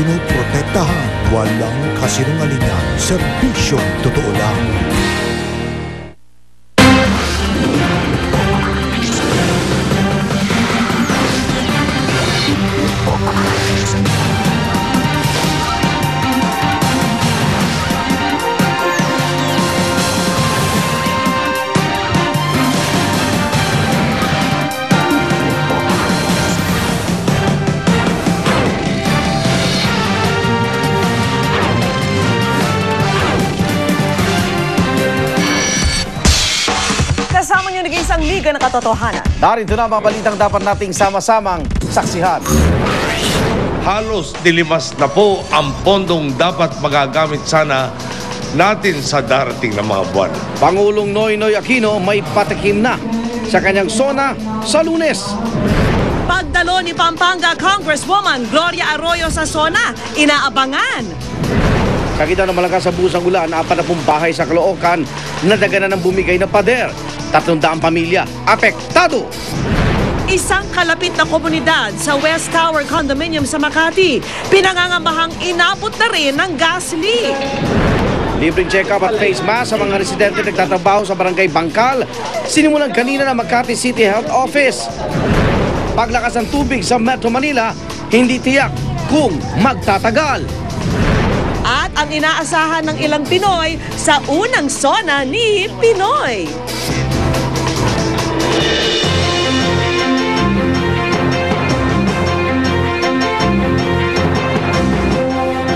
pinoprotektahan. Walang kasinungalingan, serbisyong totoo lang. Kasama niyo nag-iisang liga ng katotohanan. Narito na mga balitang dapat nating sama-samang saksihan. Halos dilimas na po ang pondong dapat magagamit sana natin sa darating na mga buwan. Pangulong Noynoy Aquino may patikim na sa kanyang SONA sa Lunes. Pagdalo ni Pampanga Congresswoman Gloria Arroyo sa SONA, inaabangan. Kakita ng malakas sa busang ulan, 40 bahay sa Caloocan na daganan ng bumigay na pader. 300 pamilya apektado. Isang kalapit na komunidad sa West Tower Condominium sa Makati, pinangangambahang inabot na rin ng gas leak. Libreng check-up at face mask sa mga residente nagtatrabaho sa Barangay Bangkal, sinimulan kanina ng Makati City Health Office. Paglakas ng tubig sa Metro Manila, hindi tiyak kung magtatagal. At ang inaasahan ng ilang Pinoy sa unang SONA ni Pinoy.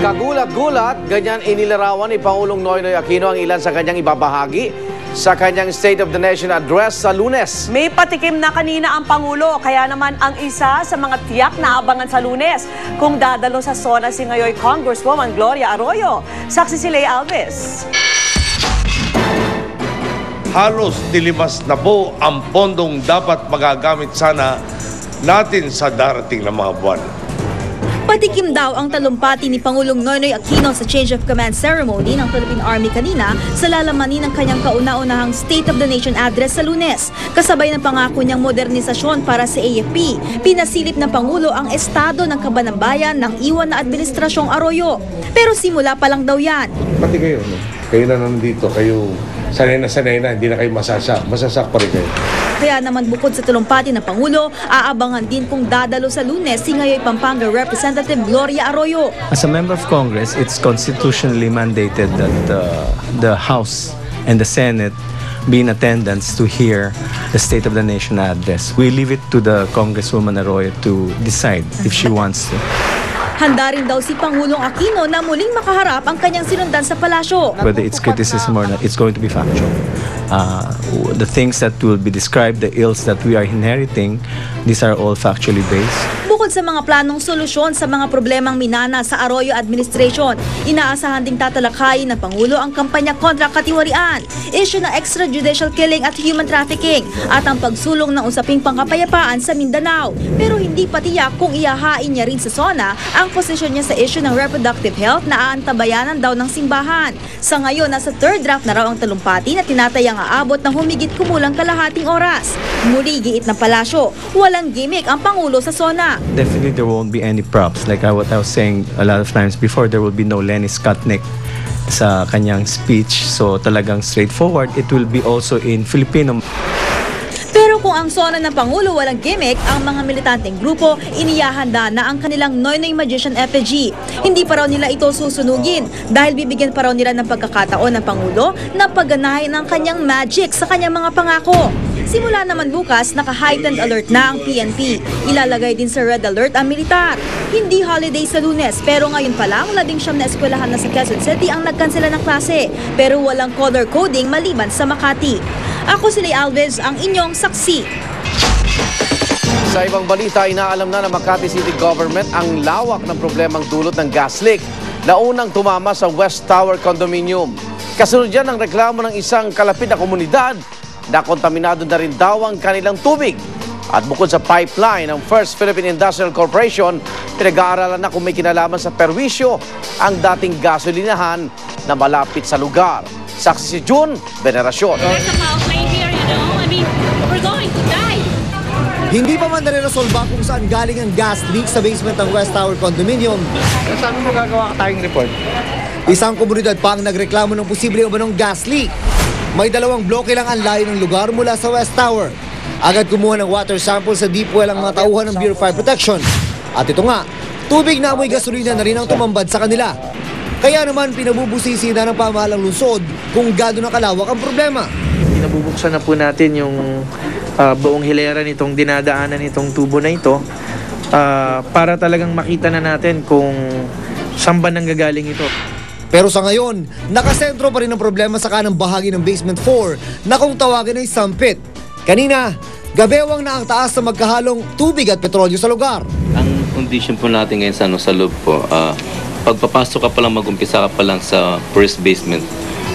Kagulat-gulat, ganyan inilarawan ni Pangulong Noynoy Aquino ang ilan sa kanyang ibabahagi sa kanyang State of the Nation address sa Lunes. May patikim na kanina ang Pangulo, kaya naman ang isa sa mga tiyak na abangan sa Lunes kung dadalo sa SONA si ngayon Congresswoman Gloria Arroyo. Saksi si Lay Alves. Halos dilimas na po ang pondong dapat magagamit sana natin sa darating na mga buwan. Patikim daw ang talumpati ni Pangulong Noynoy Aquino sa Change of Command Ceremony ng Philippine Army kanina sa lalamanin ng kanyang kauna-unahang State of the Nation address sa Lunes. Kasabay ng pangako niyang modernisasyon para sa AFP, pinasilip ng Pangulo ang estado ng kabanambayan ng iwan na administrasyong Arroyo. Pero simula pa lang daw yan. Pati kayo, no? Kayo na nandito, kayo sanay na, hindi na kayo masasak pa rin kayo. Kaya naman bukod sa talumpati ng Pangulo, aabangan din kung dadalo sa Lunes si ngayon Pampanga Representative Gloria Arroyo. As a member of Congress, it's constitutionally mandated that the House and the Senate be in attendance to hear the State of the Nation address. We leave it to the Congresswoman Arroyo to decide if she wants to. Handa rin daw si Pangulong Aquino na muling makaharap ang kanyang sinundan sa palasyo. Whether it's criticism or not, it's going to be factual. The things that will be described, the ills that we are inheriting, these are all factually based. Bukod sa mga planong solusyon sa mga problemang minana sa Arroyo administration, inaasahan ding tatalakayin ng Pangulo ang kampanya kontra katiwarian, issue ng extrajudicial killing at human trafficking, at ang pagsulong ng usaping pangkapayapaan sa Mindanao. Pero hindi pa tiyak kung ihahain niya rin sa SONA ang posisyon niya sa issue ng reproductive health na aantabayanan daw ng simbahan. Sa ngayon, nasa third draft na raw ang talumpati na tinatayang aabot ng humigit kumulang kalahating oras. Muli giit ng palasyo, walang gimmick ang Pangulo sa SONA. Definitely there won't be any props. Like what I was saying a lot of times before, there will be no Lenny Skutnik sa kanyang speech. So talagang straightforward. It will be also in Filipino. Pero kung ang SONA ng Pangulo walang gimmick, ang mga militanteng grupo iniyahanda na ang kanilang Noynoy Magician effigy. Hindi pa raw nila ito susunugin dahil bibigyan pa raw nila ng pagkakataon ng Pangulo na pagganahin ang kanyang magic sa kanyang mga pangako. Simula naman bukas, naka-heightened alert na ang PNP. Ilalagay din sa red alert ang militar. Hindi holiday sa Lunes, pero ngayon pa lang, 19 na eskwelahan na sa Quezon City ang nagkansela ng klase. Pero walang color coding maliban sa Makati. Ako si Lay Alves, ang inyong saksi. Sa ibang balita, inaalam na ng Makati City Government ang lawak ng problemang dulot ng gas leak na unang tumama sa West Tower Condominium. Kasunod yan ang reklamo ng isang kalapit na komunidad na kontaminado na rin daw ang kanilang tubig. At bukod sa pipeline ng First Philippine Industrial Corporation, pinag-aaralan na kung may kinalaman sa perwisyo ang dating gasolinahan na malapit sa lugar. Saksi si June Veneracion. There's a foul play here, you know. I mean, we're going to die. Hindi pa man nare-resolba kung saan galing ang gas leak sa basement ng West Tower Condominium. Saan mo gagawa tayong report? Isang komunidad pa ang nagreklamo ng posibleng umanong gas leak. May 2 bloke lang ang layo ng lugar mula sa West Tower. Agad kumuha ng water sample sa deep well ang mga tauhan ng Bureau of Fire Protection. At ito nga, tubig na amoy gasolina na rin ang tumambad sa kanila. Kaya naman pinabubusisi na ng pamahalang lungsod kung gaano na kalawak ang problema. Pinabubuksan na po natin yung buong hilera nitong dinadaanan nitong tubo na ito para talagang makita na natin kung saan ba nanggagaling ito. Pero sa ngayon, nakasentro pa rin ang problema sa kanang bahagi ng basement 4 na kung tawagin ay sampit. Kanina, gabewang na ang taas sa magkahalong tubig at petrolyo sa lugar. Ang condition po natin ngayon sa loob po, pagpapasok ka pa lang, mag-umpisa ka pa lang sa first basement,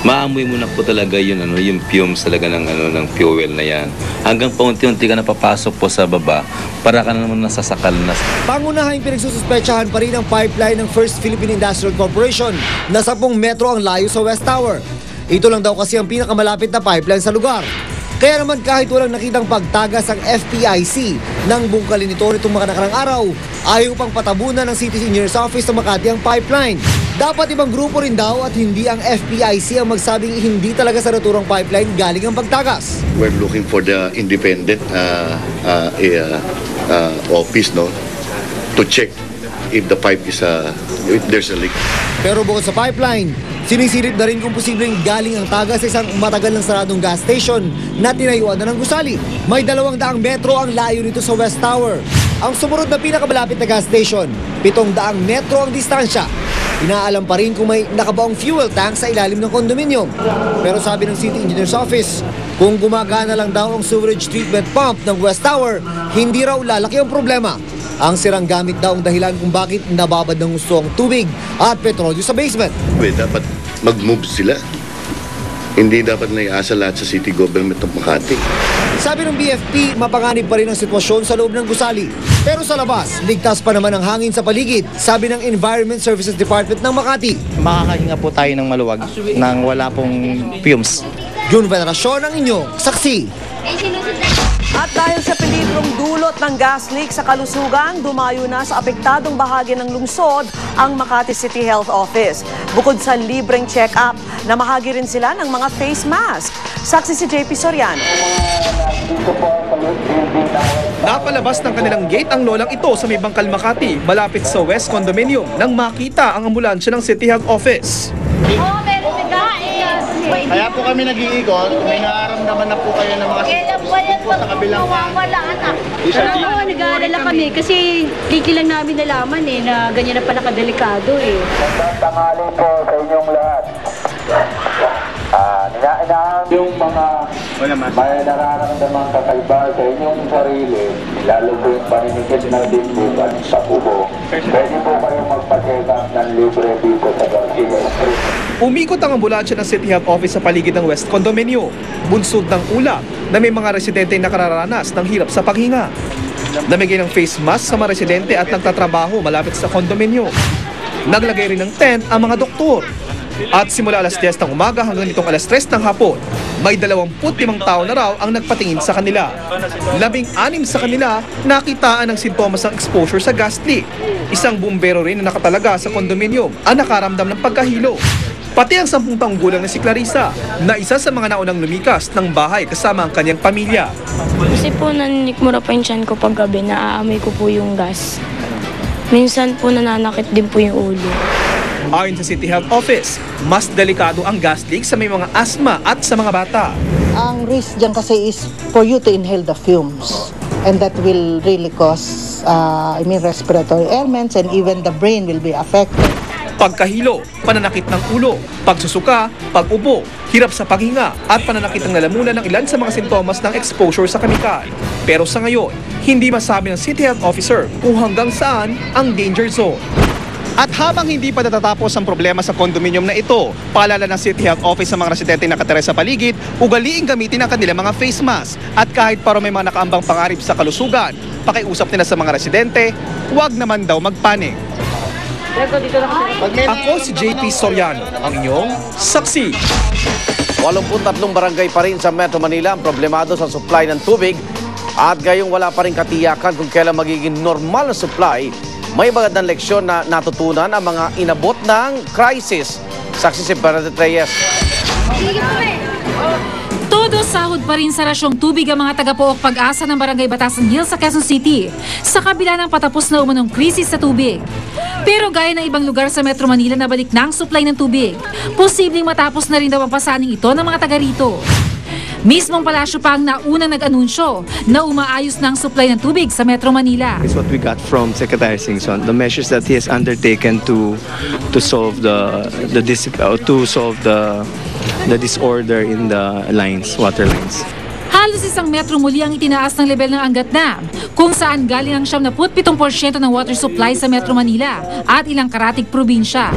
maamoy mo na po talaga yun, yung fumes talaga ng fuel na yan. Hanggang paunti-unti ka napapasok po sa baba, para ka naman nasasakal na. Pangunahing pinagsususpechahan pa rin ang pipeline ng First Philippine Industrial Corporation na 10 metro ang layo sa West Tower. Ito lang daw kasi ang pinakamalapit na pipeline sa lugar. Kaya naman kahit walang nakitang pagtagas ang FPIC ng bungkalin nito nitong mga nakarang araw, ayaw pang patabunan ng City Engineer's Office sa Makati ang pipeline. Dapat ibang grupo rin daw at hindi ang FPIC ang magsabing hindi talaga sa naturang pipeline galing ang pagtagas. We're looking for the independent office, no, to check if the pipe is if there's a leak. Pero bukod sa pipeline, sinisilip na rin kung posibleng galing ang tagas sa isang matagal ng saradong gas station na tinayuan na ng gusali. May 200 metro ang layo nito sa West Tower. Ang sumunod na pinakamalapit na gas station, 700 metro ang distansya. Inaalam pa rin kung may nakabaong fuel tank sa ilalim ng kondominium. Pero sabi ng City Engineer's Office, kung gumagana lang daw ang sewerage treatment pump ng West Tower, hindi raw lalaki ang problema. Ang sirang gamit daw ang dahilan kung bakit nababad ng gusto ang tubig at petrolyo sa basement. Dapat mag-move sila. Hindi dapat naiasa lahat sa city government ng Makati. Sabi ng BFP, mapanganib pa rin ang sitwasyon sa loob ng gusali. Pero sa labas, ligtas pa naman ang hangin sa paligid, sabi ng Environment Services Department ng Makati. Makakahinga po tayo ng maluwag nang wala pong fumes. June Veneracion ang inyong saksi. At dahil sa peligrong dulot ng gas leak sa kalusugan, dumayo na sa apektadong bahagi ng lungsod ang Makati City Health Office. Bukod sa libreng check-up, namahagi rin sila ng mga face mask. Saksi si JP Soriano. Napalabas ng kanilang gate ang lolang ito sa may Bangkal, Makati, malapit sa West Condominium, nang makita ang ambulansya ng City Health Office. Kaya po kami nag-iikot, may nararamdaman na po kayo ng mga po sa kabilang Oo, nag-aalala kami kasi liki lang namin nalaman na ganyan na pala kadelikado Tanghali po sa inyong lahat. Yung mga may nararamdamang kakaiba sa inyong sarili, lalo po yung paninikit ng dibdib at sa puho. Pwede po kayong magpa-check up ng libre dito sa Garcia Street. Umikot ang ambulansya ng City Health Office sa paligid ng West Condominium. Bunsod ng ulap na may mga residente na nakararanas ng hirap sa paghinga. Namigay ng face mask sa mga residente at nagtatrabaho malapit sa condominium. Naglagay rin ng tent ang mga doktor. At simula alas 10 ng umaga hanggang nitong alas 3 ng hapon, may 25 tao na raw ang nagpatingin sa kanila. 16 sa kanila nakitaan ng sintomas ng exposure sa gas leak. Isang bumbero rin na nakatalaga sa condominium ang nakaramdam ng pagkahilo. Pati ang 10 taong gulang na si Clarissa, na isa sa mga naunang lumikas ng bahay kasama ang kanyang pamilya. Kasi po naninikmura pa yung tiyan ko pag gabi, naaamoy ko po yung gas. Minsan po nananakit din po yung ulo. Ayon sa City Health Office, mas delikado ang gas leak sa may mga asthma at sa mga bata. Ang risk dyan kasi is for you to inhale the fumes. And that will really cause respiratory ailments and even the brain will be affected. Pagkahilo, pananakit ng ulo, pagsusuka, pag-ubo, hirap sa paghinga at pananakit ng lalamunan ng ilan sa mga sintomas ng exposure sa kemikal. Pero sa ngayon, hindi masabi ng City Health Officer kung hanggang saan ang danger zone. At habang hindi pa natatapos ang problema sa condominium na ito, paalala ng City Health Office sa mga residente na nakatira sa paligid, ugaliing gamitin ang kanilang mga face mask. At kahit para may mga nakaambang pangarip sa kalusugan, pakiusap nila sa mga residente, huwag naman daw magpanik. Ako si JP Soriano, ang inyong saksi. 83 barangay pa rin sa Metro Manila ang problemado sa supply ng tubig At gayong wala pa rin katiyakan kung kailan magiging normal na supply, may magandang leksyon na natutunan ang mga inabot ng crisis. Saksi si Bernadette Reyes. Todo sahod pa rin sa rasyong tubig ang mga taga-Pook Pag-asa ng Barangay Batasan Hills sa Quezon City sa kabila ng patapos na umunong krisis sa tubig. Pero gaya ng ibang lugar sa Metro Manila na balik na ang supply ng tubig, posibleng matapos na rin daw ang pasaning ito ng mga taga rito. Mismong palasyo pa ang naunang nag-anunsyo na umaayos na ang supply ng tubig sa Metro Manila. It's what we got from Secretary Singson, the measures that he has undertaken to solve the disorder in the lines, water lines. Halos isang metro muli ang itinaas ng level ng Angat Dam, kung saan galing ang 77% ng water supply sa Metro Manila at ilang karatig probinsya.